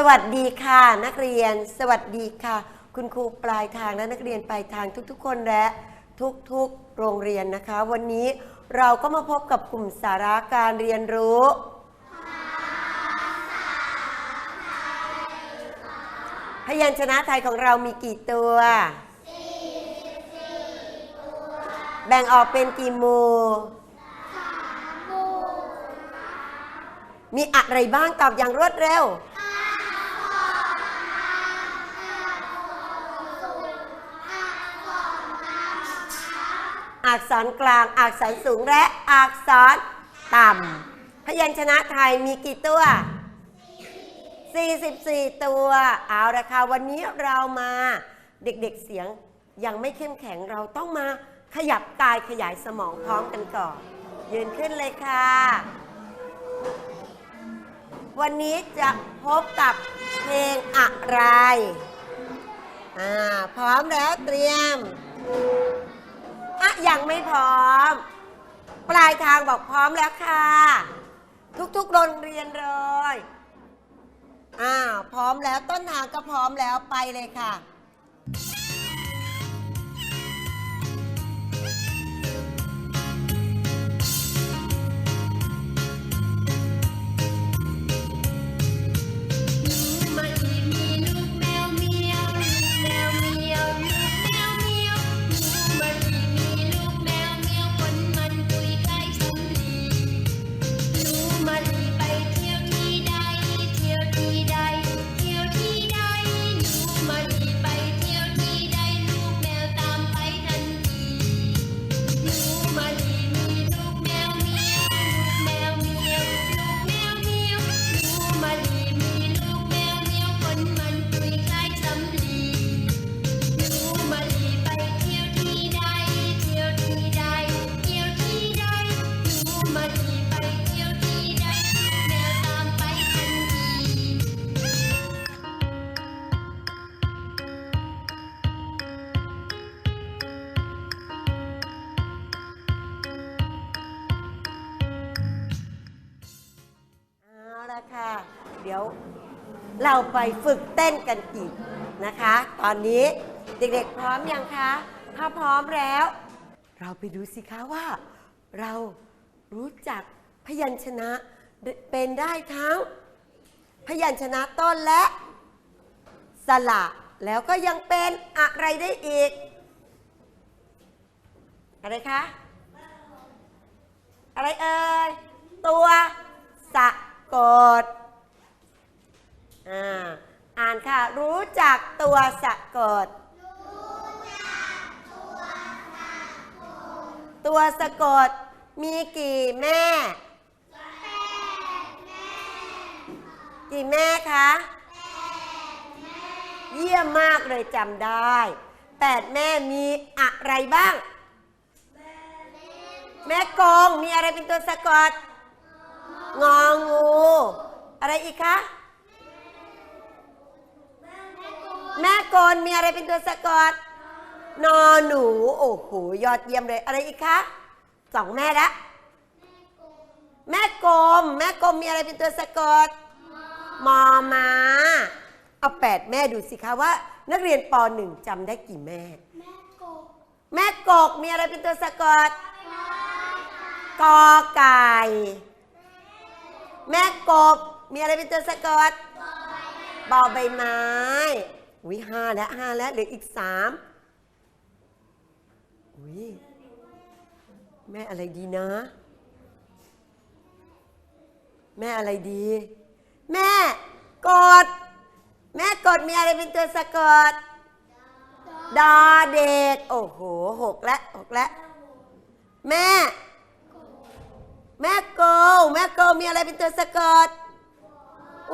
สวัสดีค่ะนักเรียนสวัสดีค่ะคุณครูปลายทางและนักเรียนปลายทางทุกๆคนและทุกๆโรงเรียนนะคะวันนี้เราก็มาพบกับกลุ่มสาระการเรียนรู้พยัญชนะไทยของเรามีกี่ตัวแบ่งออกเป็นกี่หมู่มีอะไรบ้างตอบอย่างรวดเร็วอักษรกลางอักษรสูงและอักษรต่ำพยัญชนะไทยมีกี่ตัว44ตัวเอาละค่ะวันนี้เรามาเด็กๆเสียงยังไม่เข้มแข็งเราต้องมาขยับกายขยายสมองพร้อมกันก่อนยืนขึ้นเลยค่ะวันนี้จะพบกับเพลงอะไรพร้อมแล้วเตรียมยังไม่พร้อมปลายทางบอกพร้อมแล้วค่ะทุกๆโรงเรียนเลยพร้อมแล้วต้นทางก็พร้อมแล้วไปเลยค่ะเดี๋ยวเราไปฝึกเต้นกันอีกนะคะตอนนี้เด็กๆพร้อมยังคะถ้าพร้อมแล้วเราไปดูสิคะว่าเรารู้จักพยัญชนะเป็นได้ทั้งพยัญชนะต้นและสระแล้วก็ยังเป็นอะไรได้อีกอะไรคะอะไรเอ่ยตัวสะกดอ่านค่ะรู้จักตัวสะกดตัวสะกดมีกี่แม่กี่แม่คะเยี่ยมมากเลยจำได้8แม่มีอะไรบ้างแม่กงมีอะไรเป็นตัวสะกดงองูอะไรอีกคะแม่กลมีอะไรเป็นตัวสะกดนอหนูโอ้โหยอดเยี่ยมเลยอะไรอีกคะ2แม่ละแม่กลมมีอะไรเป็นตัวสะกดมอม้าเอา8แม่ดูสิคะว่านักเรียนป .1 จำได้กี่แม่แม่กกมีอะไรเป็นตัวสะกดกอไก่แม่กบมีอะไรเป็นตัวสะกดบอใบไม้5แล้วเหลืออีก3แม่อะไรดีนะแม่อะไรดีแม่กดมีอะไรเป็นตัวสะกดดอเด็กโอ้โห6แล้วแม่โกมีอะไรเป็นตัวสะกด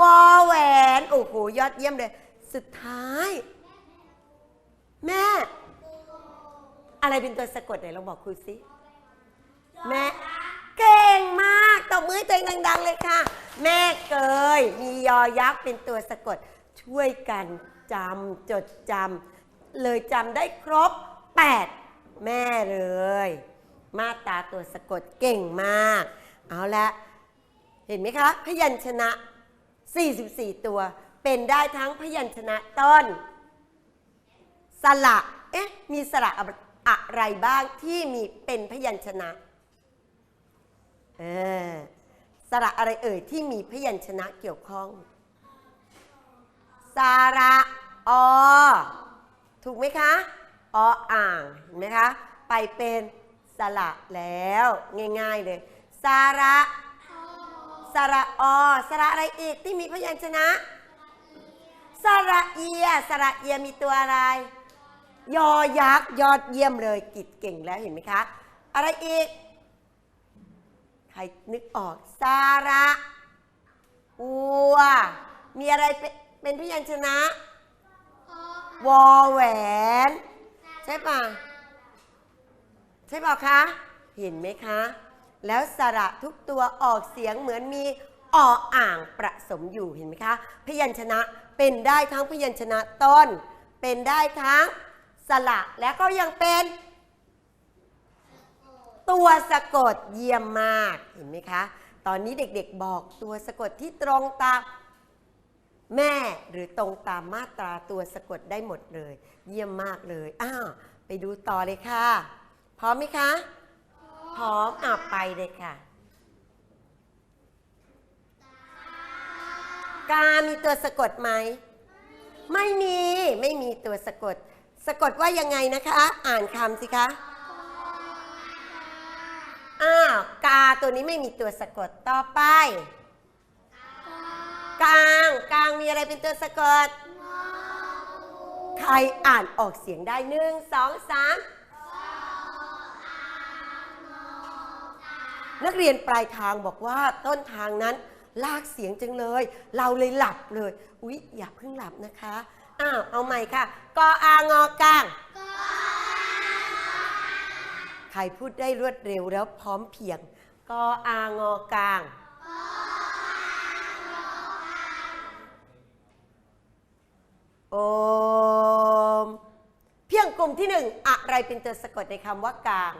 วอแหวนโอ้โหยอดเยี่ยมเลยสุดท้ายแม่อะไรเป็นตัวสะกดไหนลองบอกครูสิแม่เก่งมากตบมือให้ตัวเองดังๆเลยค่ะแม่เกยมียอยักษ์เป็นตัวสะกดช่วยกันจำจดจำเลยจำได้ครบ8แม่เลยมาตราตัวสะกดเก่งมากเอาละเห็นไหมคะพยัญชนะ44ตัว เป็นได้ทั้งพยัญชนะต้นสระมีสระอะไรบ้างที่มีเป็นพยัญชนะสระอะไรเอ่ยที่มีพยัญชนะเกี่ยวข้องสระอถูกไหมคะออ่างเห็นไหมคะไปเป็นสระแล้วง่ายๆเลยสระสระอสระอะไรอีกที่มีพยัญชนะสระเอียสระเอียมีตัวอะไรยอยักษ์ยอดเยี่ยมเลยกิจเก่งแล้วเห็นไหมคะอะไรอีกใครนึกออกสระอัวมีอะไรเป็นพยัญชนะวอแหวนใช่ป่ะใช่เปล่าคะเห็นไหมคะแล้วสระทุกตัวออกเสียงเหมือนมีออ่างประสมอยู่เห็นไหมคะพยัญชนะเป็นได้ทั้งพยัญชนะต้นเป็นได้ทั้งสระและก็ยังเป็นตัวสะกดเยี่ยมมากเห็นไหมคะตอนนี้เด็กๆบอกตัวสะกดที่ตรงตามแม่หรือตรงตามมาตราตัวสะกดได้หมดเลยเยี่ยมมากเลยไปดูต่อเลยค่ะพร้อมไหมคะพร้อมไปเลยค่ะกามีตัวสะกดไหมไม่มีตัวสะกดสะกดว่ายังไงนะคะอ่านคำสิคะกาตัวนี้ไม่มีตัวสะกดต่อไปกางมีอะไรเป็นตัวสะกดใครอ่านออกเสียงได้1 2 3นักเรียนปลายทางบอกว่าต้นทางนั้นลากเสียงจังเลยเราเลยหลับเลยอุ๊ยอย่าเพิ่งหลับนะคะเอาใหม่ค่ะกอางอกางใครพูดได้รวดเร็วแล้วพร้อมเพียงกอางอกางโอมเพียงกลุ่มที่1อะไรเป็นตัวสะกดในคำว่ากาง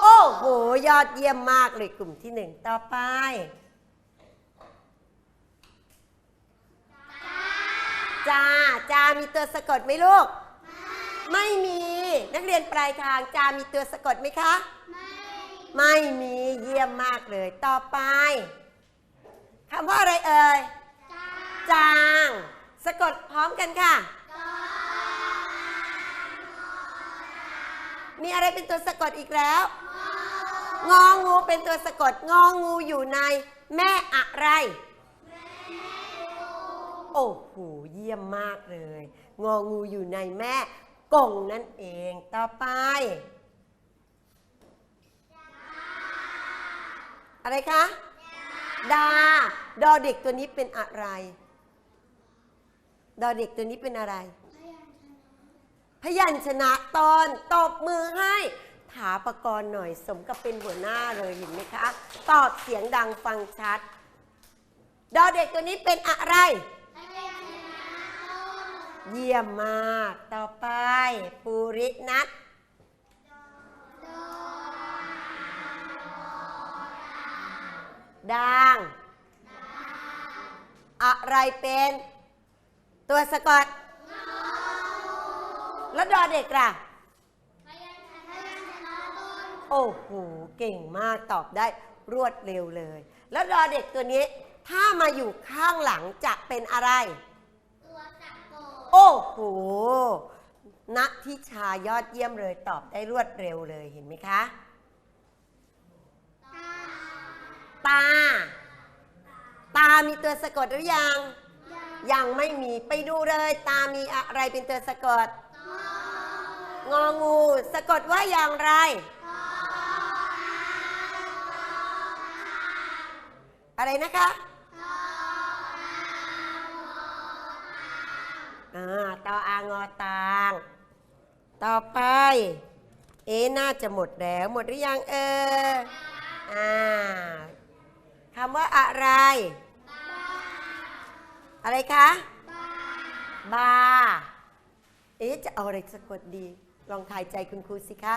โอ้โหยอดเยี่ยมมากเลยกลุ่มที่1ต่อไปจามีตัวสะกดไหมลูกไม่มีนักเรียนปลายทางจามีตัวสะกดไหมคะไม่มีเยี่ยมมากเลยต่อไปคำว่าอะไรเอ่ยจางสะกดพร้อมกันค่ะมีอะไรเป็นตัวสะกดอีกแล้วงองูเป็นตัวสะกดงองูอยู่ในแม่อะไรโอ้โหเยี่ยมมากเลยงองูอยู่ในแม่กงนั่นเองต่อไปอะไรคะดอเด็กตัวนี้เป็นอะไรดอเด็กตัวนี้เป็นอะไรพยัญชนะตอนตบมือให้ถาปกรณ์หน่อยสมกับเป็นหัวหน้าเลยเห็นไหมคะตอบเสียงดังฟังชัดดอเด็กตัวนี้เป็นอะไรเยี่ยมมากต่อไปปุรินัทดังอะไรเป็นตัวสะกดแล้วดอเด็กล่ะโอ้โหเก่งมากตอบได้รวดเร็วเลยแล้วดอเด็กตัวนี้ถ้ามาอยู่ข้างหลังจะเป็นอะไรตัวสะกดโอ้โหณทิชายอดเยี่ยมเลยตอบได้รวดเร็วเลยเห็นไหมคะตามีตัวสะกดหรือยังไม่มีไปดูเลยตามีอะไรเป็นตัวสะกดงองูสะกดว่าอย่างไรอะไรนะคะตออางอตางต่อไปน่าจะหมดแล้วหมดหรือยังคำว่าอะไรคะบาจะเอาอะไรสะกดดีลองทายใจคุณครูสิคะ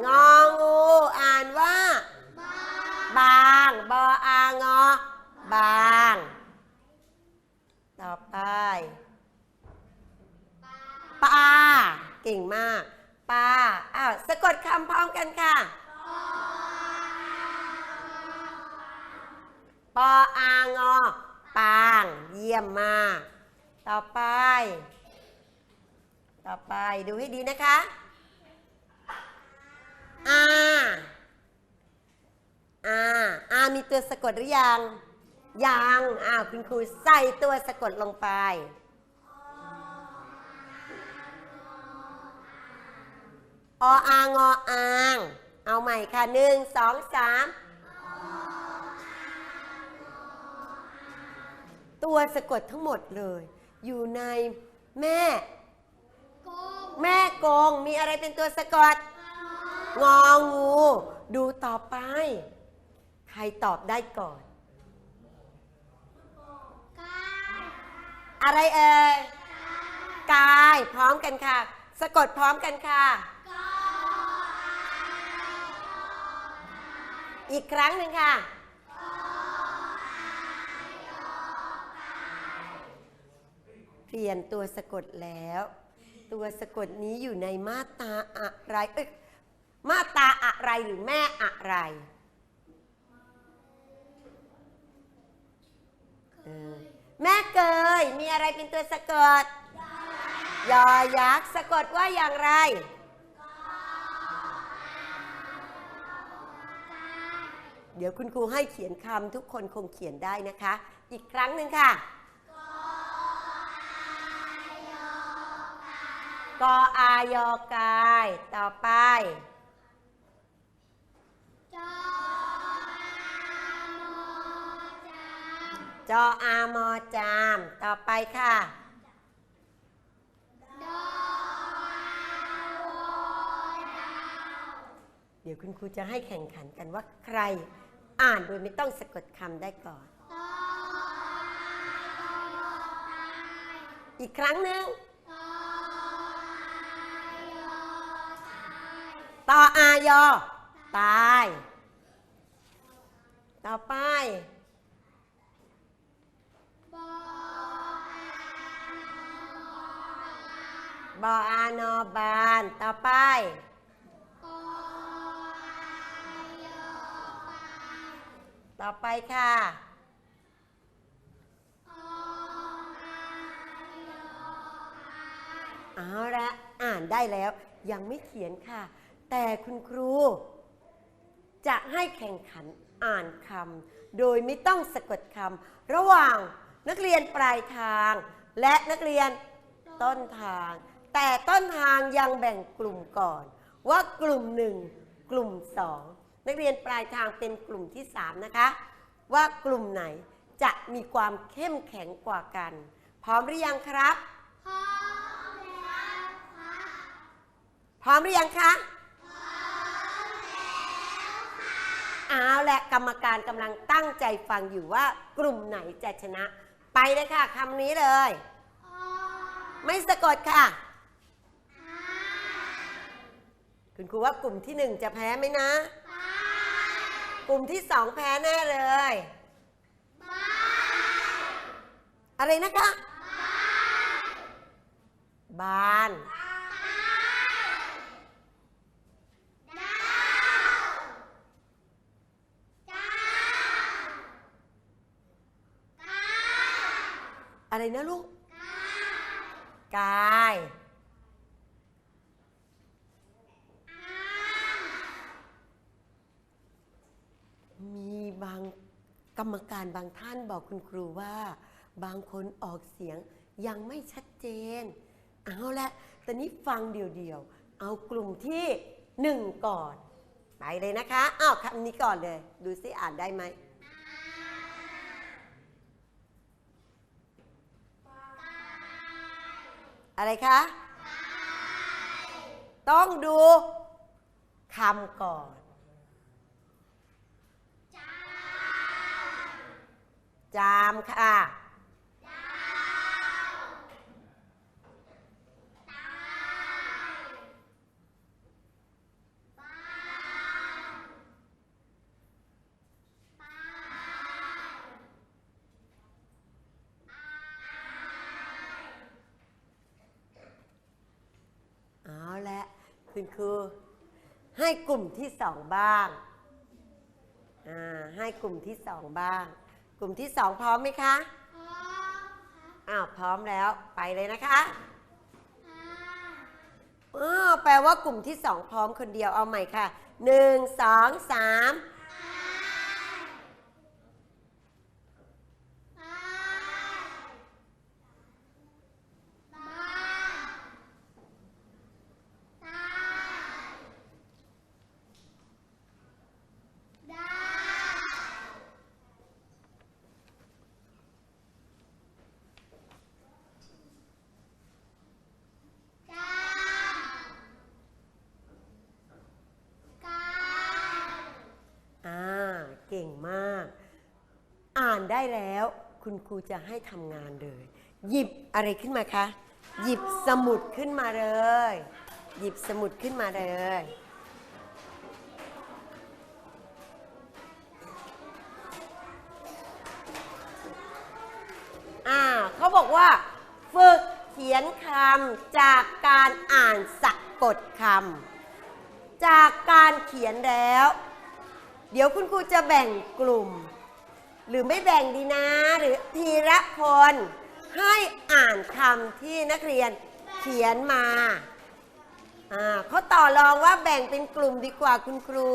งองูอ่านว่าบางบออางอ บางต่อไปปลาเก่งมากปลาสะกดคำพร้อมกันค่ะปออางอปางเยี่ยมมากต่อไปดูให้ดีนะคะมีตัวสะกดหรือยังคุณครูใส่ตัวสะกดลงไปออางออางเอาใหม่ค่ะ1 2 3ตัวสะกดทั้งหมดเลยอยู่ในแม่กงมีอะไรเป็นตัวสะกดงองูดูต่อไปใครตอบได้ก่อนอะไรเอ่ยกายพร้อมกันค่ะสะกดพร้อมกันค่ะอีกครั้งหนึ่งค่ะเปลี่ยนตัวสะกดแล้วตัวสะกดนี้อยู่ในมาตราอะไรมาตราอะไรหรือแม่อะไรแม่เกยมีอะไรเป็นตัวสะกดยอยักษ์สะกดว่าอย่างไรเดี๋ยวคุณครูให้เขียนคำทุกคนคงเขียนได้นะคะอีกครั้งหนึ่งค่ะกออายอกายต่อไปจออามอจามต่อไปค่ะเดี๋ยวคุณครูจะให้แข่งขันกันว่าใครอ่านโดยไม่ต้องสะกดคำได้ก่อนอีกครั้งหนึ่งต่ออายอตายต่อไปบออานอบานต่อไปค่ะเอาละอ่านได้แล้วยังไม่เขียนค่ะแต่คุณครูจะให้แข่งขันอ่านคำโดยไม่ต้องสะกดคำระหว่างนักเรียนปลายทางและนักเรียนต้นทางแต่ต้นทางยังแบ่งกลุ่มก่อนว่ากลุ่ม1กลุ่ม2นักเรียนปลายทางเป็นกลุ่มที่3นะคะว่ากลุ่มไหนจะมีความเข้มแข็งกว่ากันพร้อมหรือยังครับพร้อมแล้วค่ะพร้อมหรือยังคะพร้อมแล้วค่ะเอาละกรรมการกำลังตั้งใจฟังอยู่ว่ากลุ่มไหนจะชนะไปเลยค่ะคำนี้เลยไม่สะกดค่ะคุณครูว่ากลุ่มที่1จะแพ้ไหมนะกลุ่มที่2แพ้แน่เลยอะไรนะคะบานอะไรนะลูกกายมีบางกรรมการบางท่านบอกคุณครูว่าบางคนออกเสียงยังไม่ชัดเจนเอาละตอนนี้ฟังเดี่ยวๆเอากลุ่มที่1ก่อนไปเลยนะคะคำนี้ก่อนเลยดูซิอ่านได้ไหมอะไรคะต้องดูคำก่อนจามค่ะ ละคุณครูให้กลุ่มที่สองบ้างให้กลุ่มที่สองบ้างกลุ่มที่สองพร้อมไหมคะพร้อมพร้อมแล้วไปเลยนะคะแปลว่ากลุ่มที่สองพร้อมคนเดียวเอาใหม่ค่ะ1 2 3เก่งมากอ่านได้แล้วคุณครูจะให้ทำงานเลยหยิบอะไรขึ้นมาคะหยิบสมุดขึ้นมาเลยหยิบสมุดขึ้นมาเลยเขาบอกว่าฝึกเขียนคำจากการอ่านสะกดคำจากการเขียนแล้วเดี๋ยวคุณครูจะแบ่งกลุ่มหรือไม่แบ่งดีนะหรือทีละคนให้อ่านคำที่นักเรียนเขียนมาเขาต่อรองว่าแบ่งเป็นกลุ่มดีกว่าคุณครู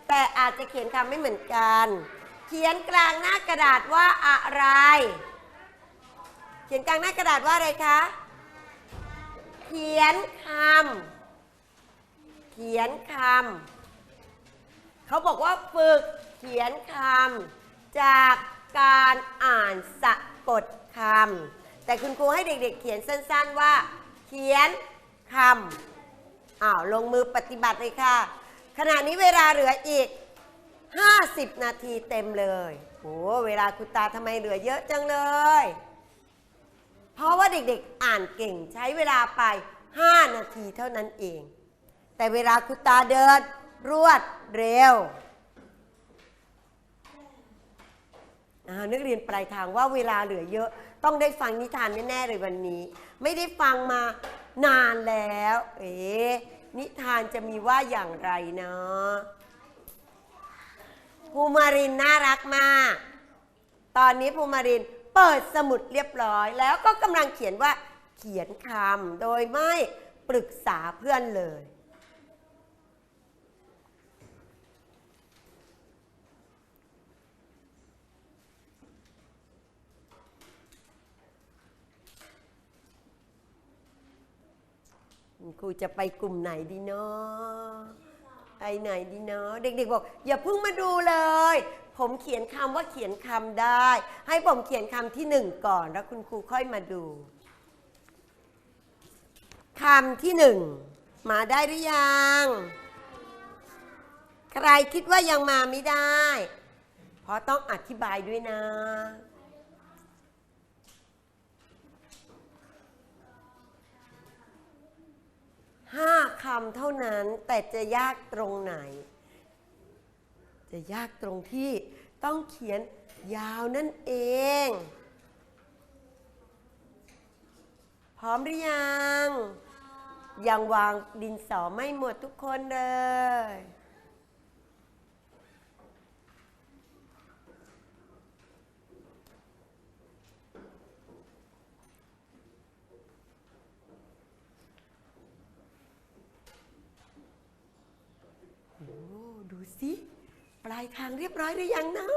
แต่อาจจะเขียนคำไม่เหมือนกันเขียนกลางหน้ากระดาษว่าอะไรเขียนกลางหน้ากระดาษว่าอะไรคะเขียนคำเขียนคำเขาบอกว่าฝึกเขียนคำจากการอ่านสะกดคำแต่คุณครูให้เด็กๆเขียนสั้นๆว่าเขียนคำลงมือปฏิบัติเลยค่ะขณะนี้เวลาเหลืออีก50 นาทีเต็มเลยโอ้เวลาคุณตาทำไมเหลือเยอะจังเลยเพราะว่าเด็กๆอ่านเก่งใช้เวลาไป5 นาทีเท่านั้นเองแต่เวลาคุณตาเดินรวดเร็วนักเรียนปลายทางว่าเวลาเหลือเยอะต้องได้ฟังนิทานแน่ๆเลยวันนี้ไม่ได้ฟังมานานแล้วนิทานจะมีว่าอย่างไรเนาะภูมารินน่ารักมากตอนนี้ภูมารินเปิดสมุดเรียบร้อยแล้วก็กำลังเขียนว่าเขียนคำโดยไม่ปรึกษาเพื่อนเลยครูจะไปกลุ่มไหนดีเนาะไปไหนดีเนาะเด็กๆบอกอย่าเพิ่งมาดูเลยผมเขียนคำว่าเขียนคำได้ให้ผมเขียนคำที่1ก่อนแล้วคุณครูค่อยมาดูคำที่1มาได้หรือยังใครคิดว่ายังมาไม่ได้เพราะต้องอธิบายด้วยนะ5 คำเท่านั้นแต่จะยากตรงไหนจะยากตรงที่ต้องเขียนยาวนั่นเองพร้อมหรือยังวางดินสอไม่หมดทุกคนเลยดูสิปลายทางเรียบร้อยหรือยังนะ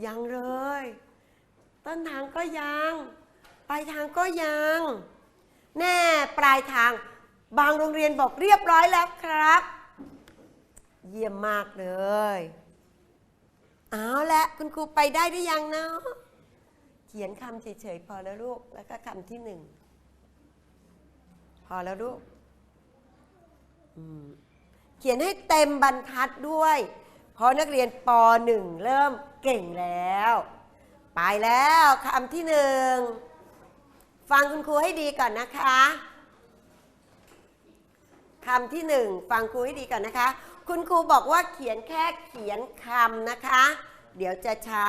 ยังเลยต้นทางก็ยังปลายทางก็ยังแน่ปลายทางบางโรงเรียนบอกเรียบร้อยแล้วครับเยี่ยมมากเลยเอาละคุณครูไปได้หรือยังนะเขียนคำเฉยๆพอแล้วลูกแล้วก็คำที่1พอแล้วลูกเขียนให้เต็มบรรทัดด้วยเพราะนักเรียนป .1 เริ่มเก่งแล้วไปแล้วคำที่1ฟังคุณครูให้ดีก่อนนะคะคำที่1ฟังครูให้ดีก่อนนะคะคุณครูบอกว่าเขียนแค่เขียนคำนะคะเดี๋ยวจะช้า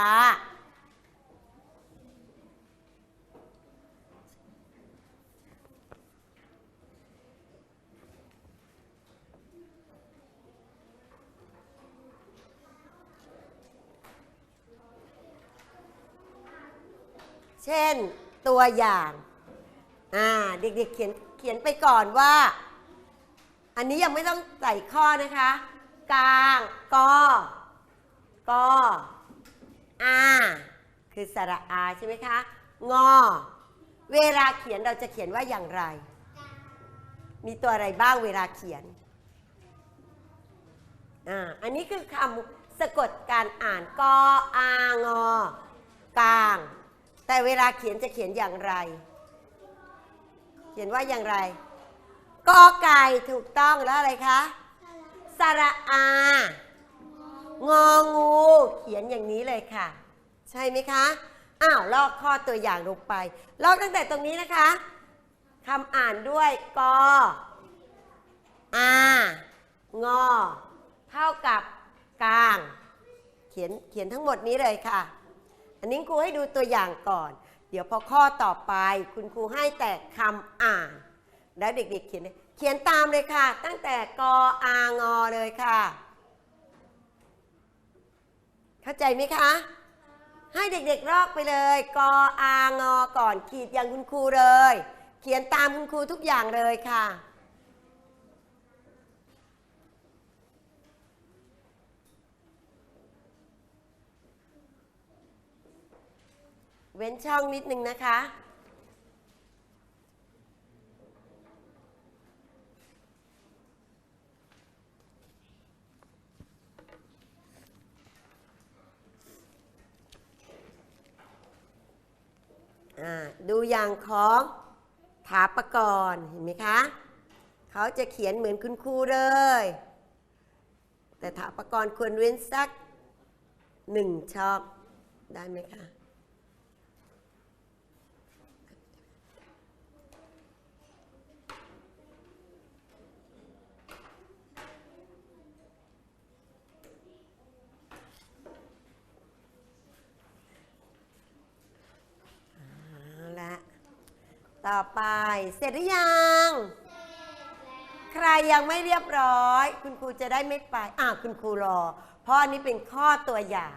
เช่นตัวอย่างเด็กๆเขียนไปก่อนว่าอันนี้ยังไม่ต้องใส่ข้อนะคะกลางกอาคือสระอาใช่ไหมคะงอเวลาเขียนเราจะเขียนว่าอย่างไรมีตัวอะไรบ้างเวลาเขียนอันนี้คือคำสะกดการอ่านกอางอกลางแต่เวลาเขียนจะเขียนอย่างไรเขียนว่าอย่างไรกอไก่ถูกต้องแล้วอะไรคะสระอางองูเขียนอย่างนี้เลยค่ะใช่ไหมคะลอกข้อตัวอย่างลงไปลอกตั้งแต่ตรงนี้นะคะคำอ่านด้วยกองอเท่ากับกลางเขียนทั้งหมดนี้เลยค่ะอันนี้ครูให้ดูตัวอย่างก่อนเดี๋ยวพอข้อต่อไปคุณครูให้แต่คำอ่านแล้วเด็กๆเขียนตามเลยค่ะตั้งแต่กอางอเลยค่ะเข้าใจไหมคะให้เด็กๆลอกไปเลยกอางอก่อนขีดอย่างคุณครูเลยเขียนตามคุณครูทุกอย่างเลยค่ะเว้นช่องนิดนึงนะคะดูอย่างของถาปกรณ์เห็นไหมคะเขาจะเขียนเหมือนคุณครูเลยแต่ถาปกรณ์ควรเว้นสัก1 ช่องได้ไหมคะต่อไปเสร็จหรือยังใครยังไม่เรียบร้อยคุณครูจะได้ไม่ไปคุณครูรอเพราะอันนี้เป็นข้อตัวอย่าง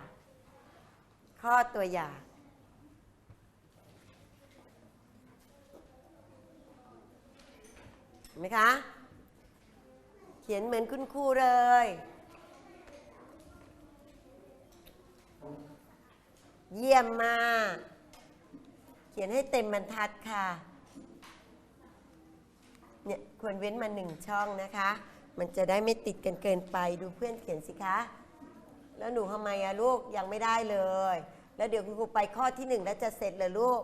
เห็นไหมคะเขียนเหมือนคุณครูเลยเยี่ยมมากเขียนให้เต็มบรรทัดค่ะเนี่ยควรเว้นมา1 ช่องนะคะมันจะได้ไม่ติดกันเกินไปดูเพื่อนเขียนสิคะแล้วหนูทำไมลูกยังไม่ได้เลยแล้วเดี๋ยวคุณครูไปข้อที่1แล้วจะเสร็จเลยลูก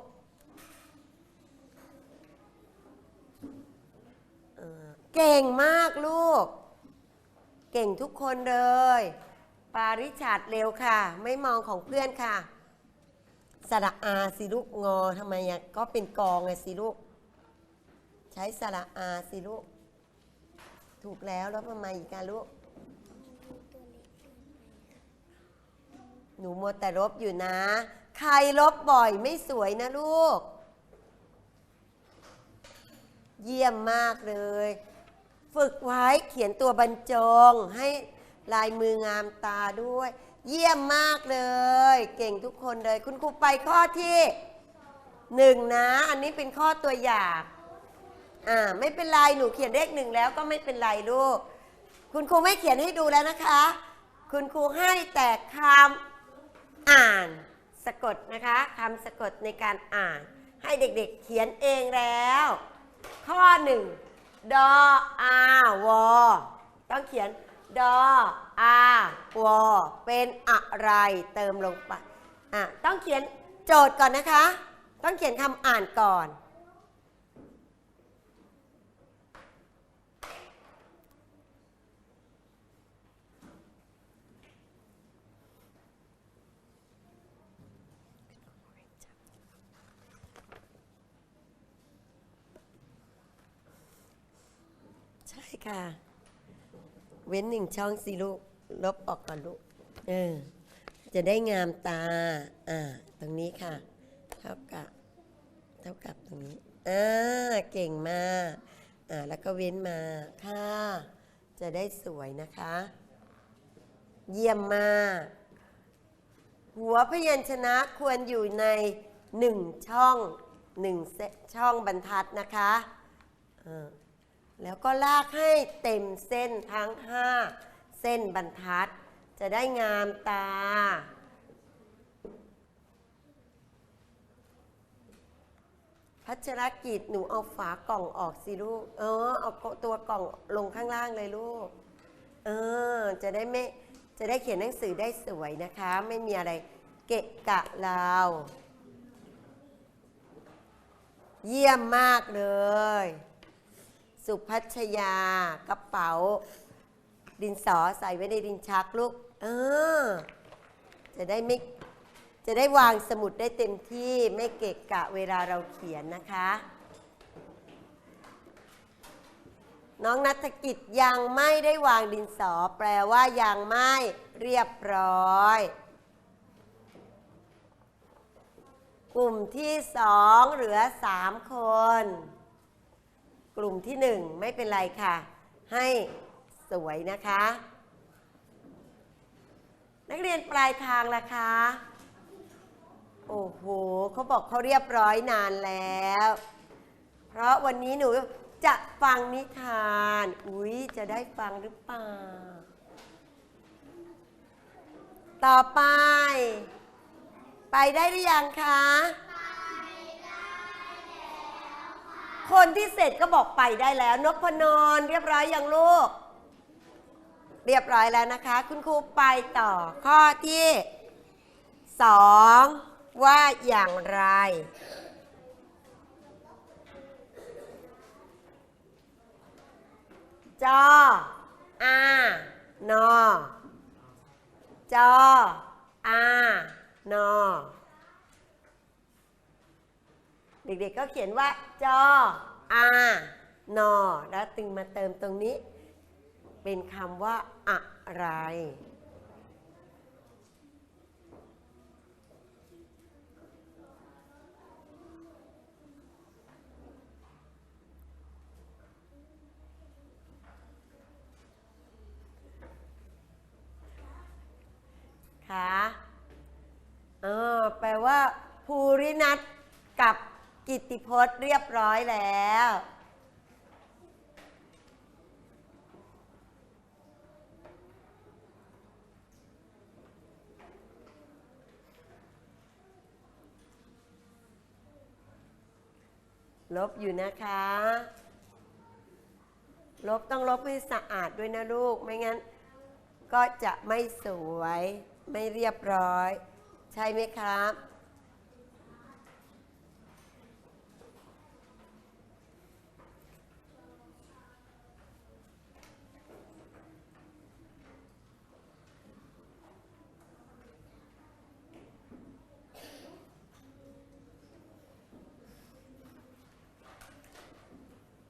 เก่งมากลูกเก่งทุกคนเลยปาริชาติเร็วค่ะไม่มองของเพื่อนค่ะสระอาสิลูกงอทำไมก็เป็นกองไงสิลูกใช้สระอาสิลูกถูกแล้วทำไมอีกลูกหนูมัวแต่ลบอยู่นะใครลบบ่อยไม่สวยนะลูกเยี่ยมมากเลยฝึกไว้เขียนตัวบรรจงให้ลายมืองามตาด้วยเยี่ยมมากเลยเก่งทุกคนเลยคุณครูไปข้อที่1นะอันนี้เป็นข้อตัวอย่างไม่เป็นไรหนูเขียนเลข1แล้วก็ไม่เป็นไรลูกคุณครูไม่เขียนให้ดูแล้วนะคะคุณครูให้แต่คำอ่านสะกดนะคะคำสะกดในการอ่านให้เด็กๆเขียนเองแล้วข้อ1ดออาวอต้องเขียนดออาวอเป็นอะไรเติมลงไปต้องเขียนโจทย์ก่อนนะคะต้องเขียนคำอ่านก่อนใช่ค่ะเว้น1 ช่องสิลูกลบออกก่อนลูกจะได้งามตาตรงนี้ค่ะเท่ากับตรงนี้เก่งมากแล้วก็เว้นมาค่ะจะได้สวยนะคะเยี่ยมมากหัวพยัญชนะควรอยู่ใน 1 ช่อง1ช่องบรรทัดนะคะแล้วก็ลากให้เต็มเส้นทั้ง5เส้นบรรทัดจะได้งามตาพัชรกิจหนูเอาฝากล่องออกสิลูกเอาตัวกล่องลงข้างล่างเลยลูกจะได้เขียนหนังสือได้สวยนะคะไม่มีอะไรเกะกะเราเยี่ยมมากเลยสุพัชยากระเป๋าดินสอใส่ไว้ในดินชักลูกจะได้วางสมุดได้เต็มที่ไม่เกะกะเวลาเราเขียนนะคะน้องณัฐกิจยังไม่ได้วางดินสอแปลว่ายังไม่เรียบร้อยกลุ่มที่2เหลือ3คนกลุ่มที่1ไม่เป็นไรค่ะให้สวยนะคะนักเรียนปลายทางล่ะคะโอ้โหเขาบอกเขาเรียบร้อยนานแล้วเพราะวันนี้หนูจะฟังนิทานจะได้ฟังหรือเปล่าต่อไปได้หรือยังคะคนที่เสร็จก็บอกไปได้แล้วนพนนท์เรียบร้อยยังลูกเรียบร้อยแล้วนะคะคุณครูไปต่อข้อที่2ว่าอย่างไรจออานอจออานอเด็กๆก็เขียนว่าจออานอแล้วตึงมาเติมตรงนี้เป็นคำว่าอะไรคะแปลว่าภูรินัทกับกิตติพจน์เรียบร้อยแล้วลบอยู่นะคะลบต้องลบให้สะอาดด้วยนะลูกไม่งั้นก็จะไม่สวยไม่เรียบร้อยใช่ไหมครับ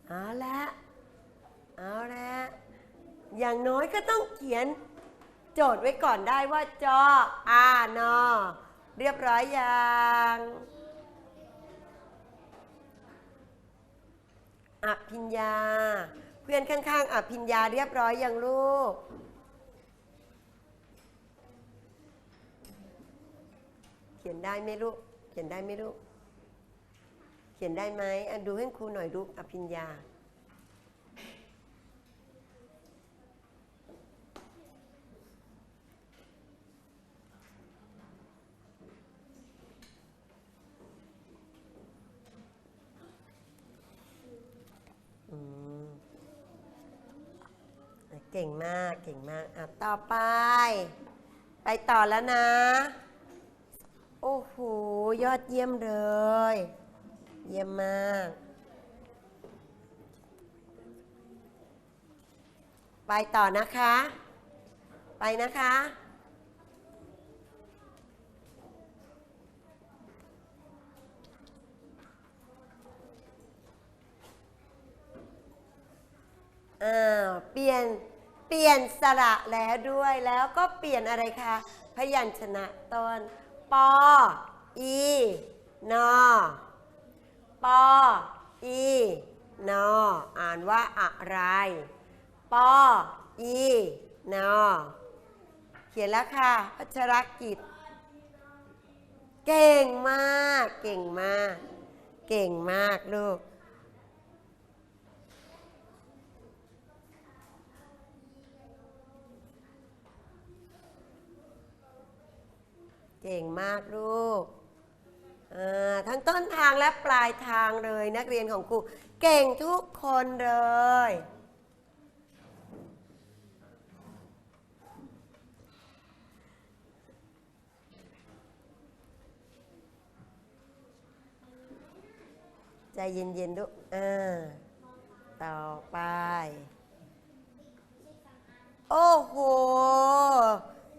เอาละอย่างน้อยก็ต้องเขียนโจทย์ไว้ก่อนได้ว่าจออานอเรียบร้อยยังอภิญญาเพื่อนข้างๆอภิญญาเรียบร้อยยังลูกเขียนได้ไหมลูกเขียนได้ไหมลูกเขียนได้ไหมดูให้ครูหน่อยลูกอภิญญาเก่งมากต่อไปต่อแล้วนะโอ้โหยอดเยี่ยมเลยเยี่ยมมากไปต่อนะคะไปนะคะเปลี่ยนสระแล้วด้วยแล้วก็เปลี่ยนอะไรคะพยัญชนะต้นปออีนอปออีนออ่านว่าอะไรปออีนอเขียนแล้วค่ะพัชรกิจ เก่งมาก เก่งมาก เก่งมากลูกเก่งมากลูกทั้งต้นทางและปลายทางเลยนักเรียนของครูเก่งทุกคนเลยใจเย็นๆลูกต่อไปโอ้โห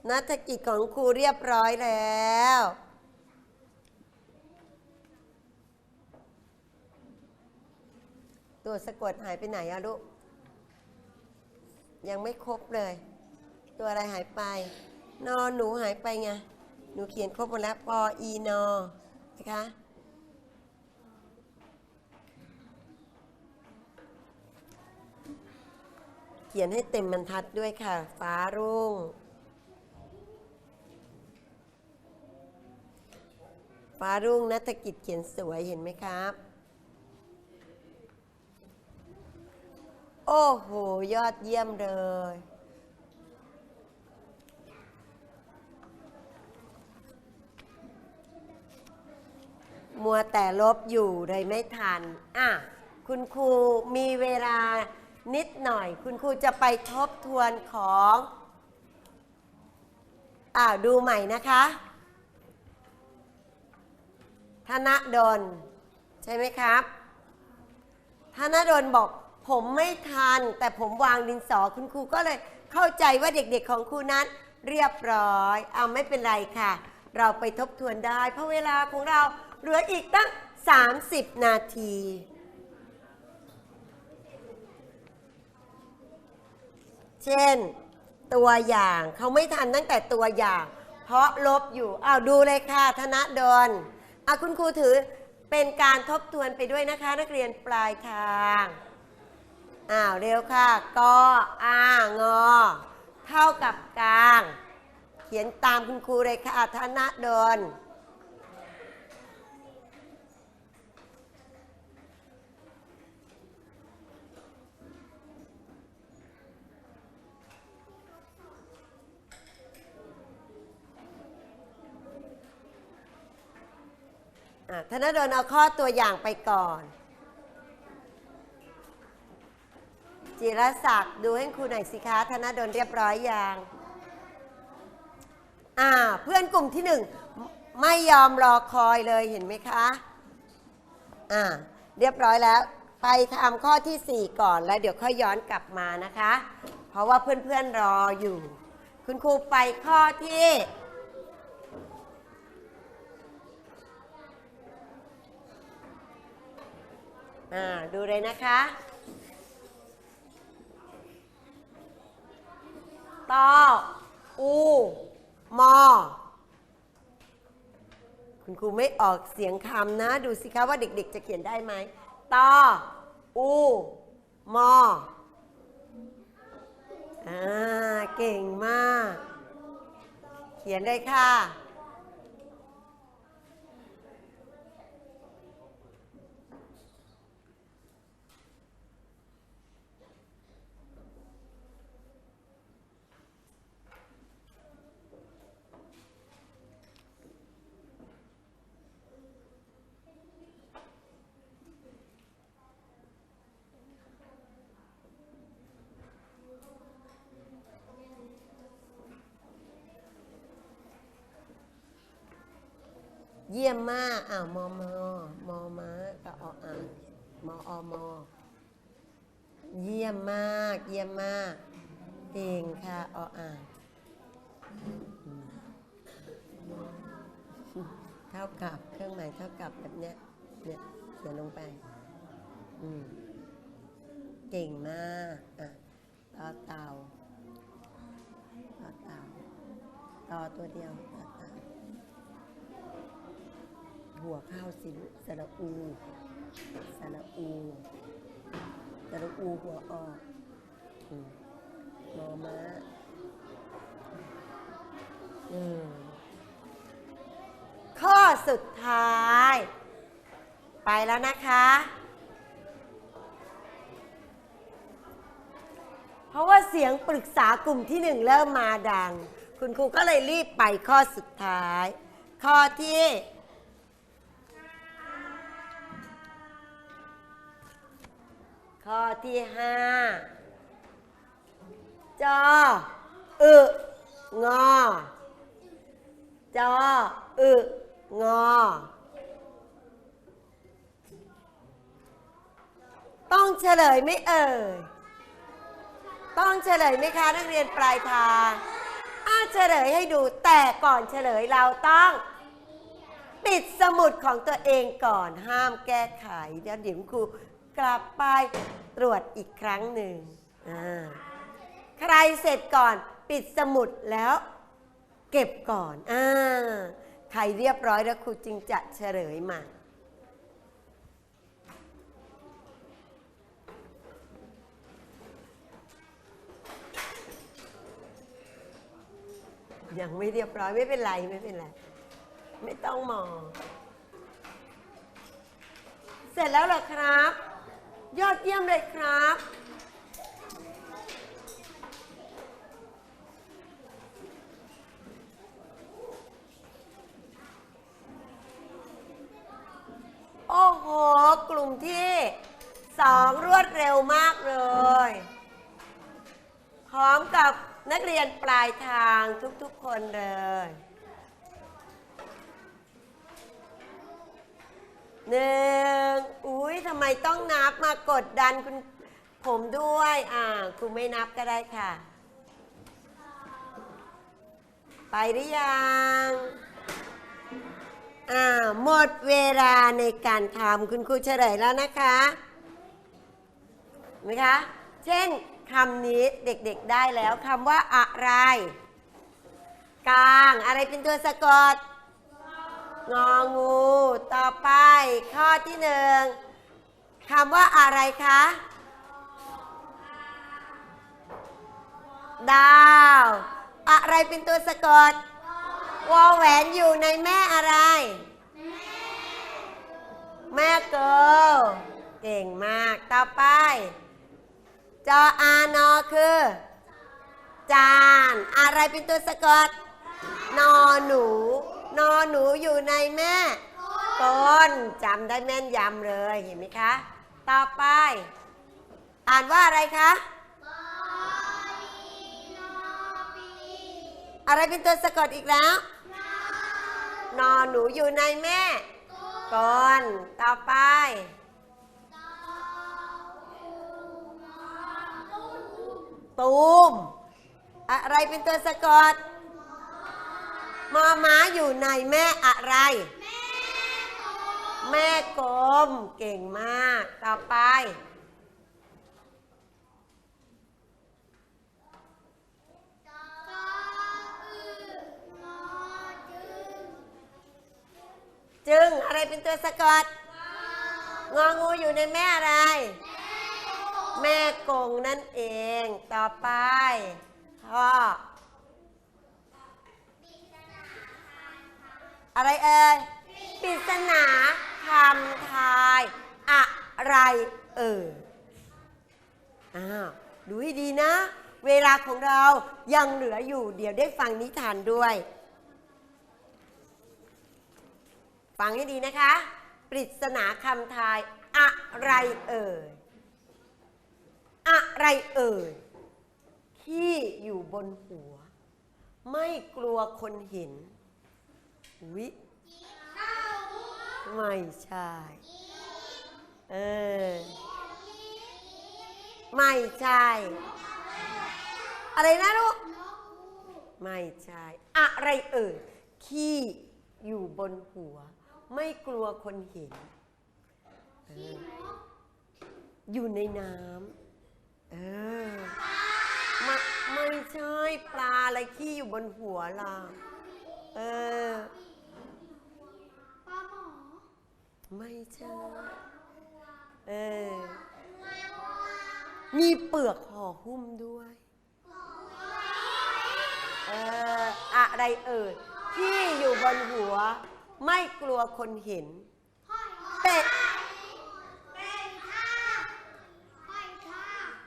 นักกิจของครูเรียบร้อยแล้วตัวสะกดหายไปไหนอะลูกยังไม่ครบเลยตัวอะไรหายไปนอหนูหายไปไงหนูเขียนครบหมดแล้วปออีนอนะคะเขียนให้เต็มบรรทัดด้วยค่ะฟ้ารุ่งฟ้ารุ่งนัฐกิจเขียนสวยเห็นไหมครับโอ้โหยอดเยี่ยมเลยมัวแต่ลบอยู่เลยไม่ทันคุณครูมีเวลานิดหน่อยคุณครูจะไปทบทวนของดูใหม่นะคะธนดลใช่ไหมครับธนดลบอกผมไม่ทันแต่ผมวางดินสอคุณครูก็เลยเข้าใจว่าเด็กๆของครูนั้นเรียบร้อยไม่เป็นไรค่ะเราไปทบทวนได้เพราะเวลาของเราเหลืออีกตั้ง30 นาทีเช่นตัวอย่างเขาไม่ทันตั้งแต่ตัวอย่างเพราะลบอยู่ดูเลยค่ะธนดลคุณครูถือเป็นการทบทวนไปด้วยนะคะนักเรียนปลายทางเร็วค่ะกงเท่ากับกลางเขียนตามคุณครูเลยค่ะธนดลธนดลเอาข้อตัวอย่างไปก่อนจิรศักดิ์ดูให้ครูหน่อยสิคะธนดลเรียบร้อยยังเพื่อนกลุ่มที่1ไม่ยอมรอคอยเลยเห็นไหมคะเรียบร้อยแล้วไปทำข้อที่4ก่อนแล้วเดี๋ยวค่อยย้อนกลับมานะคะเพราะว่าเพื่อนๆรออยู่คุณครูไปข้อที่ดูเลยนะคะตออูมอคุณครูไม่ออกเสียงคำนะดูสิคะว่าเด็กๆจะเขียนได้ไหมตออูมอเก่งมากเขียนได้ค่ะเยี่ยมมากมอม้ากับมอเยี่ยมมากเยี่ยมมากเก่งค่ะเท่ากับเครื่องหมายเท่ากับแบบเนี้ยเนี่ยเขียนลงไปเก่งมากต่อเต่าต่อตัวเดียวต่อเต่าหัวข้าวสิสระอูหัวออกมอม้าข้อ สุดท้าย ไปแล้วนะคะ เพราะว่าเสียงปรึกษากลุ่มที่1เริ่มมาดังคุณครูก็เลยรีบไปข้อสุดท้าย ข้อที่5จองอจองอต้องเฉลยไหมเอ่ยต้องเฉลยไหมคะนักเรียนปลายทางเฉลยให้ดูแต่ก่อนเฉลยเราต้องปิดสมุดของตัวเองก่อนห้ามแก้ไขเดี๋ยวครูกลับไปตรวจอีกครั้งหนึ่งใครเสร็จก่อนปิดสมุดแล้วเก็บก่อนใครเรียบร้อยแล้วครูจึงจะเฉลยมายังไม่เรียบร้อยไม่เป็นไรไม่ต้องมองเสร็จแล้วเหรอครับยอดเยี่ยมเลยครับโอ้โหกลุ่มที่2รวดเร็วมากเลยพร้อมกับนักเรียนปลายทางทุกๆคนเลยทำไมต้องนับมากดดันคุณผมด้วยครูไม่นับก็ได้ค่ะไปหรือยังหมดเวลาในการทำคุณครูเฉลยแล้วนะคะไหมคะเช่นคำนี้เด็กๆได้แล้วคำว่าอะไรกลางอะไรเป็นตัวสะกดงองูต่อไปข้อที่1คำว่าอะไรคะดาวอะไรเป็นตัวสะกดวอแหวนอยู่ในแม่อะไรแม่เกิลเก่งมากต่อไปจออานอคือจานอะไรเป็นตัวสะกดนอหนูอยู่ในแม่ก้นจำได้แม่นยำเลยเห็นไหมคะต่อไปอ่านว่าอะไรคะอะไรเป็นตัวสะกดอีกแล้วนอหนูอยู่ในแม่ก้นต่อไปตูมอะไรเป็นตัวสะกดมอม้าอยู่ในแม่อะไรแม่กลมเก่งมากต่อไปจึงอะไรเป็นตัวสะกดงองูอยู่ในแม่อะไรแม่กงนั่นเองต่อไปข้ออะไรเอ่ยปริศนาคำทายอะไรดูให้ดีนะเวลาของเรายังเหลืออยู่เดี๋ยวได้ฟังนิทานด้วยฟังให้ดีนะคะปริศนาคำทายอะไรอะไรที่อยู่บนหัวไม่กลัวคนเห็นไม่ใช่ไม่ใช่อะไรนะลูกไม่ใช่อะไรที่อยู่บนหัวไม่กลัวคนเห็นอยู่ในน้ำไม่ใช่ปลาอะไรที่อยู่บนหัวล่ะปลาหมอไม่ใช่มีเปลือกห่อหุ้มด้วยอะไรที่อยู่บนหัว ไม่กลัวคนเห็นเป็ด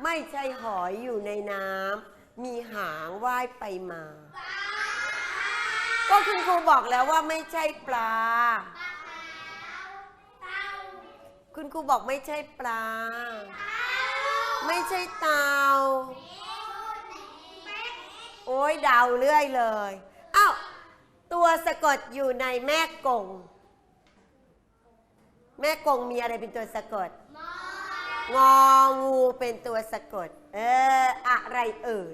ไม่ใช่หอยอยู่ในน้ำมีหางว่ายไปมาก็คุณครูบอกแล้วว่าไม่ใช่ปลาคุณครูบอกไม่ใช่ปลาไม่ใช่เต่าโอ้ยเดาเรื่อยเลยอ้าวตัวสะกดอยู่ในแม่กงแม่กงมีอะไรเป็นตัวสะกดงองูเป็นตัวสะกดอะไรเอ่ย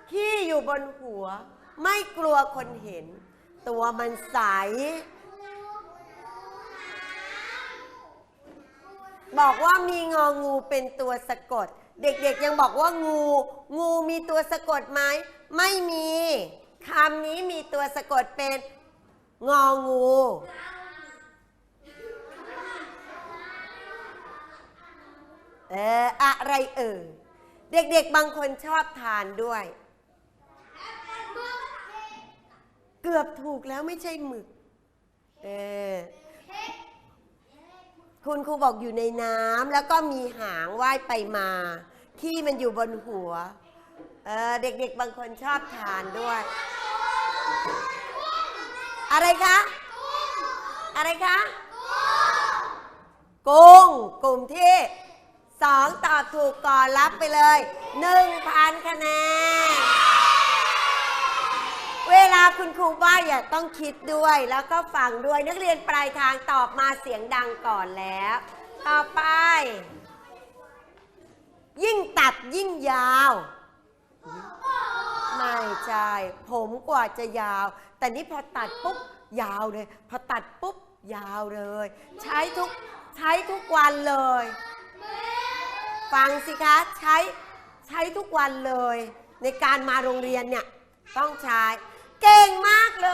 ขี้อยู่บนหัวไม่กลัวคนเห็นตัวมันใสบอกว่ามีงองูเป็นตัวสะกดเด็กๆยังบอกว่างูมีตัวสะกดไหมไม่มีคำนี้มีตัวสะกดเป็นงองูอะไรเอ่ยเด็กๆบางคนชอบทานด้วยเกือบถูกแล้วไม่ใช่หมึกคุณครูบอกอยู่ในน้ำแล้วก็มีหางว่ายไปมาขี้มันอยู่บนหัวเด็กๆบางคนชอบทานด้วยอะไรคะอะไรคะกุ้งกลุ่มที่2ตอบถูกก่อนรับไปเลย 1,000 คะแนนเวลาคุณครูว่าอย่าต้องคิดด้วยแล้วก็ฟังด้วยนักเรียนปลายทางตอบมาเสียงดังก่อนแล้วต่อไปยิ่งตัดยิ่งยาวไม่ใช่ผมกว่าจะยาวแต่นี่พอตัดปุ๊บยาวเลยพอตัดปุ๊บยาวเลยใช้ทุกวันเลยฟังสิคะใช้ทุกวันเลยในการมาโรงเรียนเนี่ยต้องใช้เก่งมากเล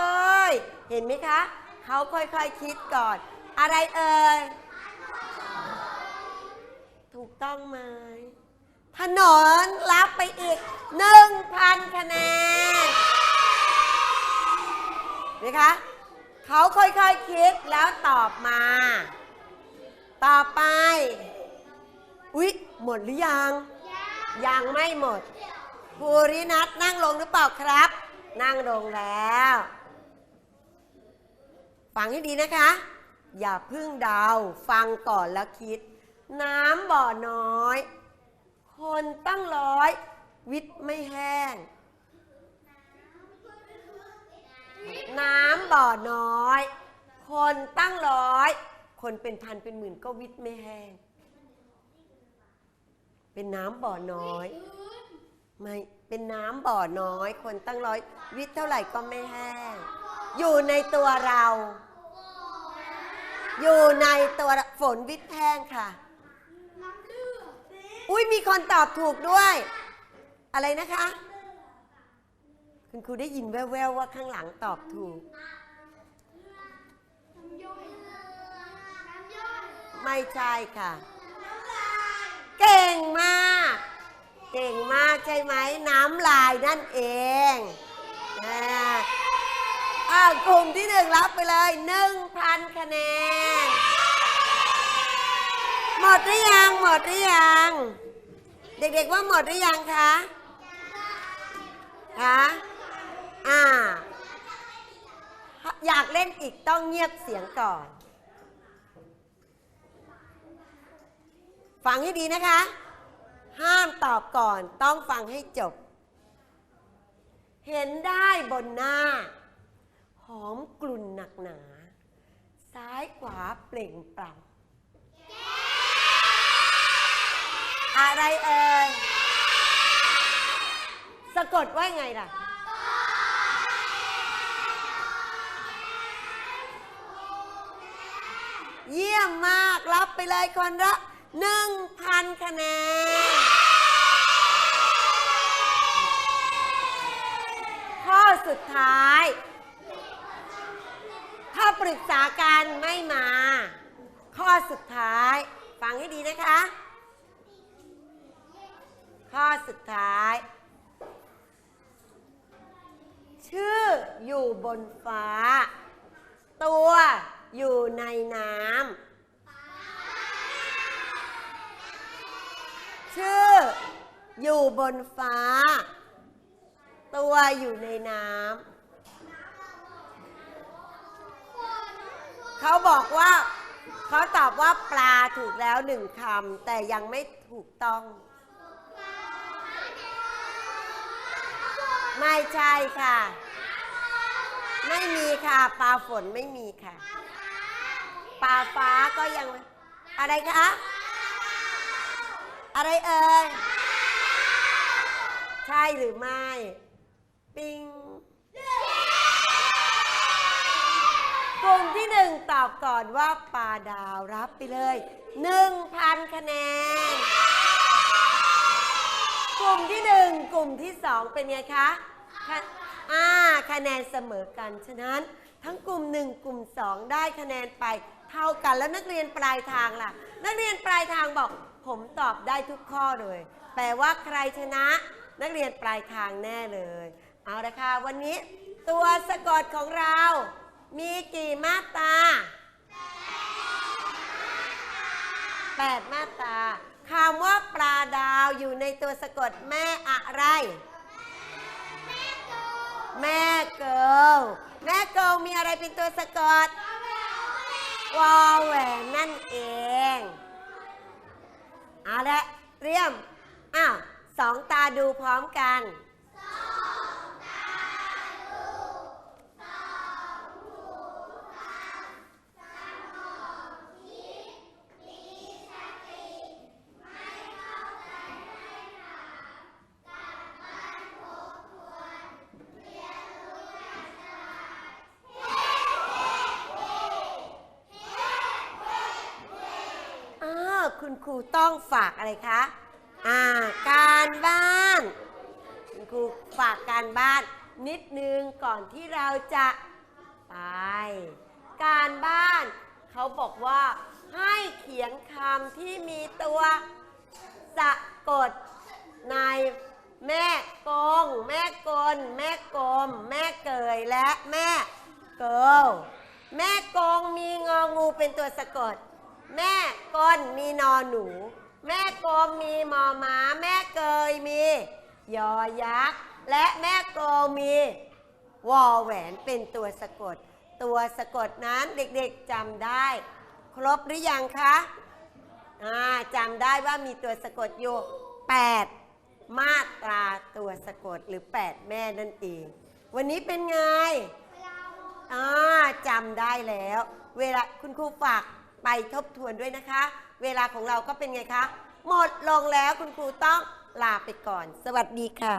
ยเห็นไหมคะเขาค่อยๆคิดก่อนอะไรเอ่ยถูกต้องไหมถนนรับไปอีก 1,000 คะแนนนะคะเขาค่อยๆคิดแล้วตอบมาต่อไปอุ๊ยหมดหรือยังไม่หมดภูรินัทนั่งลงหรือเปล่าครับนั่งลงแล้วฟังให้ดีนะคะอย่าพึ่งเดาฟังก่อนแล้วคิดน้ำบ่อน้อยคนตั้ง100วิทย์ไม่แห้งน้ำบ่อน้อยคนตั้ง100คนเป็นพันเป็นหมื่นก็วิทย์ไม่แห้งเป็นน้ำบ่อน้อยไม่เป็นน้ำบ่อน้อยคนตั้ง100วิทย์เท่าไหร่ก็ไม่แห้งอยู่ในตัวเราอยู่ในตัวฝนวิทย์แห้งค่ะอุ้ยมีคนตอบถูกด้วยอะไรนะคะคุณครูได้ยินแว่วๆว่าข้างหลังตอบถูกไม่ใช่ค่ะเก่งมากใช่ไหมน้ำลายนั่นเองกลุ่มที่1รับไปเลย 1,000 คะแนนหมดหรือยังเด็กๆว่าหมดหรือยังคะอยากเล่นอีกต้องเงียบเสียงก่อนฟังให้ดีนะคะห้ามตอบก่อนต้องฟังให้จบเห็นได้บนหน้าหอมกลุ่นหนักหนาซ้ายขวาเปล่งปลั่งอะไรเอ่ยสะกดว่าไงล่ะเยี่ยมมากรับไปเลยคนละ 1,000 คะแนนข้อสุดท้ายถ้าปรึกษากันไม่มาข้อสุดท้ายฟังให้ดีนะคะข้อสุดท้าย ชื่ออยู่บนฟ้าตัวอยู่ในน้ำชื่ออยู่บนฟ้าตัวอยู่ในน้ำเขาบอกว่าเขาตอบว่าปลาถูกแล้วหนึ่งคำแต่ยังไม่ถูกต้องไม่ใช่ค่ะไม่มีค่ะปลาฝนไม่มีค่ะปลาฟ้าก็ยังอะไรคะอะไรเอ่ยใช่หรือไม่ปิงกลุ่มที่หนึ่งตอบก่อนว่าปลาดาวรับไปเลย 1,000 คะแนนกลุ่มที่หนึ่งกลุ่มที่สองเป็นไงคะคะแนนเสมอกันฉะนั้นทั้งกลุ่มหนึ่งกลุ่มสองได้คะแนนไปเท่ากันแล้วนักเรียนปลายทางล่ะนักเรียนปลายทางบอกผมตอบได้ทุกข้อเลยแปลว่าใครชนะนักเรียนปลายทางแน่เลยเอาละค่ะวันนี้ตัวสะกดของเรามีกี่มาตรา8มาตราคำว่าปลาดาวอยู่ในตัวสะกดแม่อะไรแม่เกิลแม่เกิลมีอะไรเป็นตัวสะกดวอแหวนนั่นเองเอาละเตรียมสองตาดูพร้อมกันคุณครูต้องฝากอะไรคะการบ้านคุณครูฝากการบ้านนิดนึงก่อนที่เราจะไปการบ้านเขาบอกว่าให้เขียนคำที่มีตัวสะกดในแม่กงแม่กลแม่กลมแม่เกยและแม่เกิลแม่กงมีงองูเป็นตัวสะกดแม่ก้นมีนอหนูแม่กลมมีมอม้าแม่เกยมียอยักษ์และแม่โกมีวอแหวนเป็นตัวสะกดตัวสะกดนั้นเด็กๆจำได้ครบหรือยังคะจำได้ว่ามีตัวสะกดอยู่8มาตราตัวสะกดหรือ8แม่นั่นเองวันนี้เป็นไงจำได้แล้วเวลาคุณครูฝากไปทบทวนด้วยนะคะเวลาของเราก็เป็นไงคะหมดลงแล้วคุณครูต้องลาไปก่อนสวัสดีค่ะ